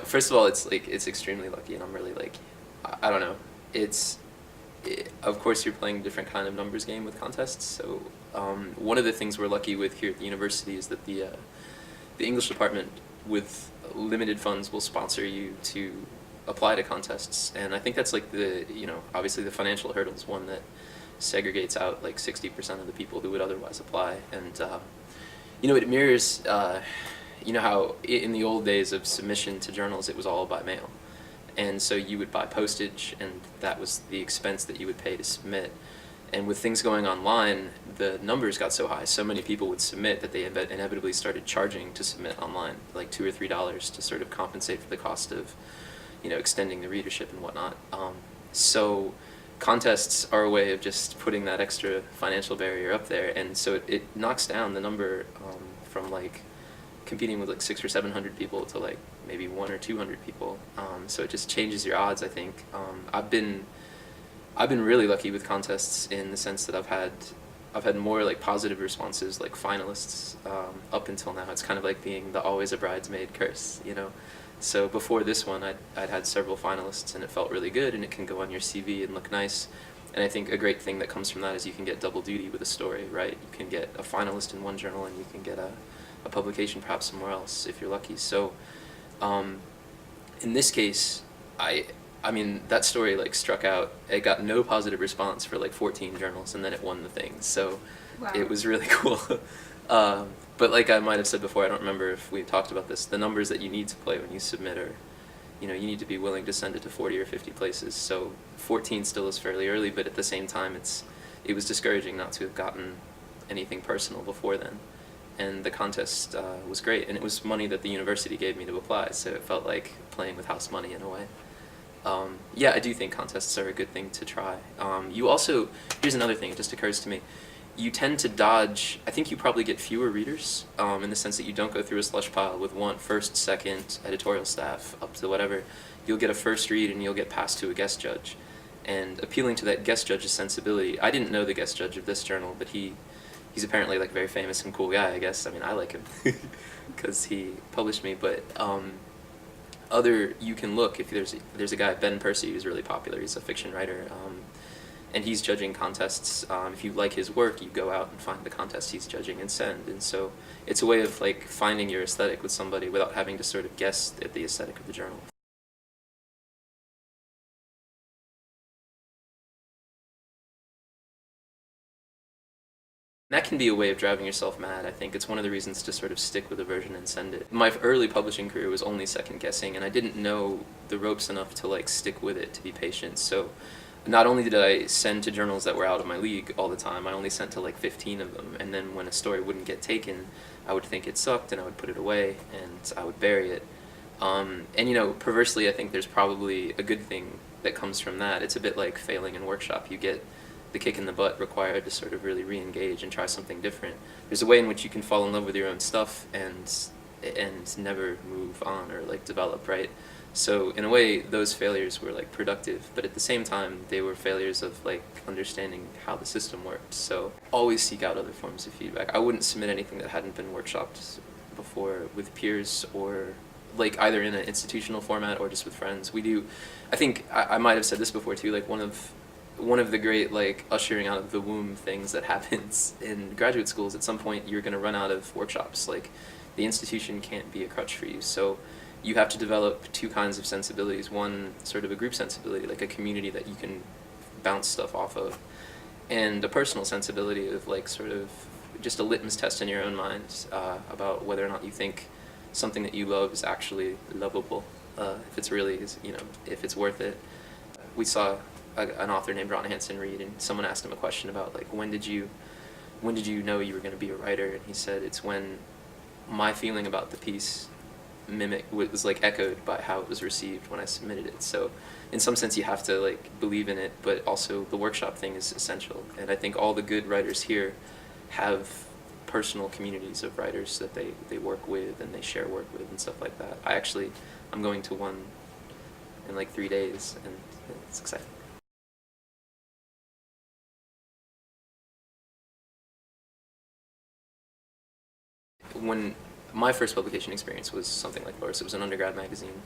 first of all, it's extremely lucky, and I'm really like, I don't know. Of course, you're playing a different kind of numbers game with contests. So one of the things we're lucky with here at the university is that the English department, with limited funds, will sponsor you to apply to contests, and I think that's like obviously the financial hurdle is one that segregates out like 60% of the people who would otherwise apply, and it mirrors how in the old days of submission to journals it was all by mail, and so you would buy postage, and that was the expense that you would pay to submit. And with things going online, the numbers got so high, so many people would submit that they inevitably started charging to submit online, like $2 or $3 to sort of compensate for the cost of, extending the readership and whatnot. So contests are a way of just putting that extra financial barrier up there, and so it knocks down the number from like competing with like 600 or 700 people to like maybe 100 or 200 people. So it just changes your odds, I think. I've been really lucky with contests in the sense that I've had more like positive responses, like finalists. Up until now, it's kind of like being the always a bridesmaid curse, So before this one, I'd had several finalists, and it felt really good, and it can go on your CV and look nice. And I think a great thing that comes from that is you can get double duty with a story, right? You can get a finalist in one journal, and you can get a publication perhaps somewhere else if you're lucky. So in this case, I mean, that story like struck out. It got no positive response for like 14 journals, and then it won the thing. So Wow. it was really cool. But like I might have said before, I don't remember if we talked about this, the numbers that you need to play when you submit are, you need to be willing to send it to 40 or 50 places. So 14 still is fairly early, but at the same time, it was discouraging not to have gotten anything personal before then. And the contest was great, and it was money that the university gave me to apply, so it felt like playing with house money in a way. Yeah, I do think contests are a good thing to try. You also, here's another thing, it just occurs to me. You tend to dodge, I think you probably get fewer readers, in the sense that you don't go through a slush pile with first, second, editorial staff, up to whatever. You'll get a first read, and you'll get passed to a guest judge. And appealing to that guest judge's sensibility, I didn't know the guest judge of this journal, but he's apparently like very famous and cool guy, I guess. I mean, I like him because he published me, but you can look, if there's a guy, Ben Percy, who's really popular. He's a fiction writer, and he's judging contests. If you like his work, you go out and find the contest he's judging and send. And so it's a way of like finding your aesthetic with somebody without having to sort of guess at the aesthetic of the journal. That can be a way of driving yourself mad. I think it's one of the reasons to sort of stick with a version and send it. My early publishing career was only second guessing, and I didn't know the ropes enough to like stick with it, to be patient. So not only did I send to journals that were out of my league all the time, I only sent to like 15 of them, and then when a story wouldn't get taken, I would think it sucked, and I would put it away, and I would bury it. And perversely, I think there's probably a good thing that comes from that. It's a bit like failing in workshop. You get the kick in the butt required to sort of really re-engage and try something different. There's a way in which you can fall in love with your own stuff and never move on or like develop, right? So in a way, those failures were like productive, but at the same time, they were failures of like understanding how the system worked. So always seek out other forms of feedback. I wouldn't submit anything that hadn't been workshopped before with peers, or like either in an institutional format or just with friends. I think I might have said this before too, like one of the great like ushering out of the womb things that happens in graduate schools, at some point you're going to run out of workshops. Like the institution can't be a crutch for you, so you have to develop two kinds of sensibilities. One, sort of a group sensibility, like a community that you can bounce stuff off of, and a personal sensibility of like sort of just a litmus test in your own mind about whether or not you think something that you love is actually lovable, if it's really if it's worth it. We saw an author named Ron Hansen read, and someone asked him a question about like when did you know you were going to be a writer, and he said, it's when my feeling about the piece was like echoed by how it was received when I submitted it. So in some sense you have to like believe in it, but also the workshop thing is essential, and I think all the good writers here have personal communities of writers that they work with and they share work with and stuff like that. I'm going to one in like 3 days, and it's exciting. When my first publication experience was something like Loris, it was an undergrad magazine,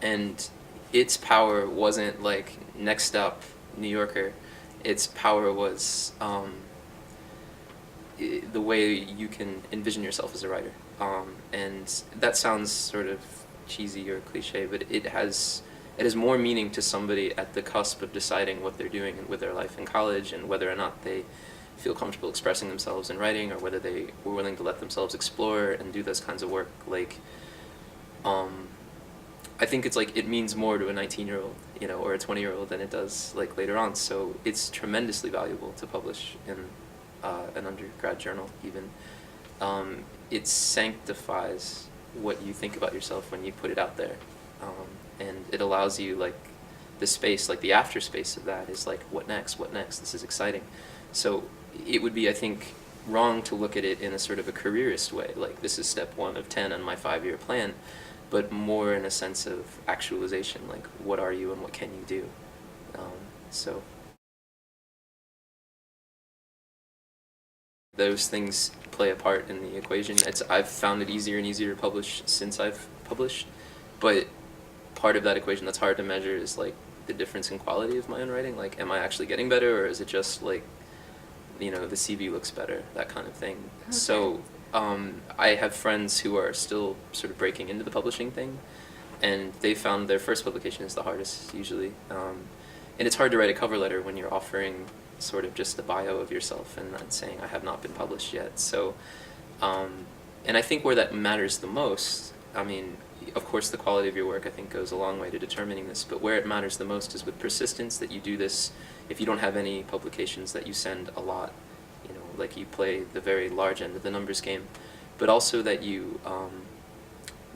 and its power wasn't like next up New Yorker. Its power was the way you can envision yourself as a writer. And that sounds sort of cheesy or cliche, but it has more meaning to somebody at the cusp of deciding what they're doing with their life in college, and whether or not they feel comfortable expressing themselves in writing, or whether they were willing to let themselves explore and do those kinds of work. Like, I think it's like it means more to a 19-year-old, or a 20-year-old than it does like later on. So it's tremendously valuable to publish in an undergrad journal. Even it sanctifies what you think about yourself when you put it out there, and it allows you, like, the space, like the after space of that is like, what next? What next? This is exciting. So it would be, I think, wrong to look at it in a sort of a careerist way, like this is step 1 of 10 on my 5-year plan, but more in a sense of actualization, like what are you and what can you do? So those things play a part in the equation. I've found it easier and easier to publish since I've published, but part of that equation that's hard to measure is like the difference in quality of my own writing. Like, am I actually getting better, or is it just like, the CV looks better, that kind of thing. Okay. So I have friends who are still sort of breaking into the publishing thing, and they found their first publication is the hardest usually. And it's hard to write a cover letter when you're offering sort of just the bio of yourself and not saying I have not been published yet. So, and I think where that matters the most, I mean, of course the quality of your work I think goes a long way to determining this, but where it matters the most is with persistence, that you do this. If you don't have any publications, that you send a lot, like you play the very large end of the numbers game, but also that you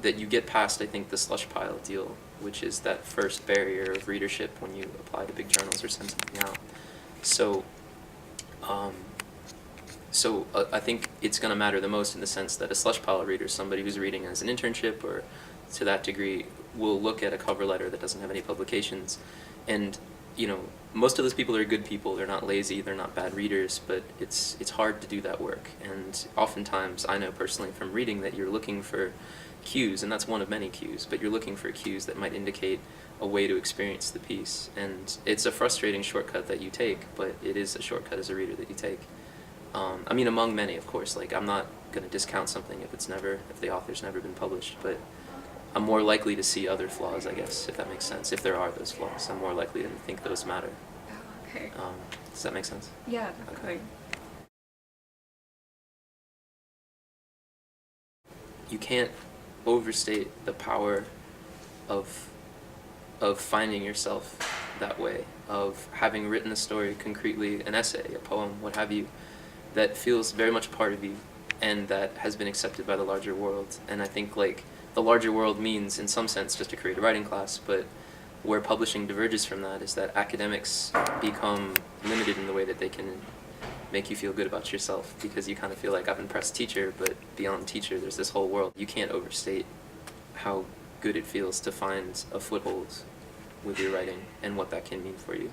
get past, I think, the slush pile deal, which is that first barrier of readership when you apply to big journals or send something out. So, I think it's going to matter the most in the sense that a slush pile reader, somebody who's reading as an internship or to that degree, will look at a cover letter that doesn't have any publications, and most of those people are good people. They're not lazy, they're not bad readers, but it's hard to do that work. And oftentimes, I know personally from reading that you're looking for cues, and that's one of many cues, but you're looking for cues that might indicate a way to experience the piece. And it's a frustrating shortcut that you take, but it is a shortcut as a reader that you take. I mean, among many, of course. Like, I'm not going to discount something if the author's never been published, but I'm more likely to see other flaws, I guess, if that makes sense. If there are those flaws, I'm more likely to think those matter. Oh, okay. Does that make sense? Yeah, definitely. Okay. You can't overstate the power of finding yourself that way, of having written a story concretely, an essay, a poem, what have you, that feels very much a part of you and that has been accepted by the larger world. And I think, like, the larger world means, in some sense, just a creative writing class, but where publishing diverges from that is that academics become limited in the way that they can make you feel good about yourself, because you kind of feel like, I've impressed teacher, but beyond teacher there's this whole world. You can't overstate how good it feels to find a foothold with your writing and what that can mean for you.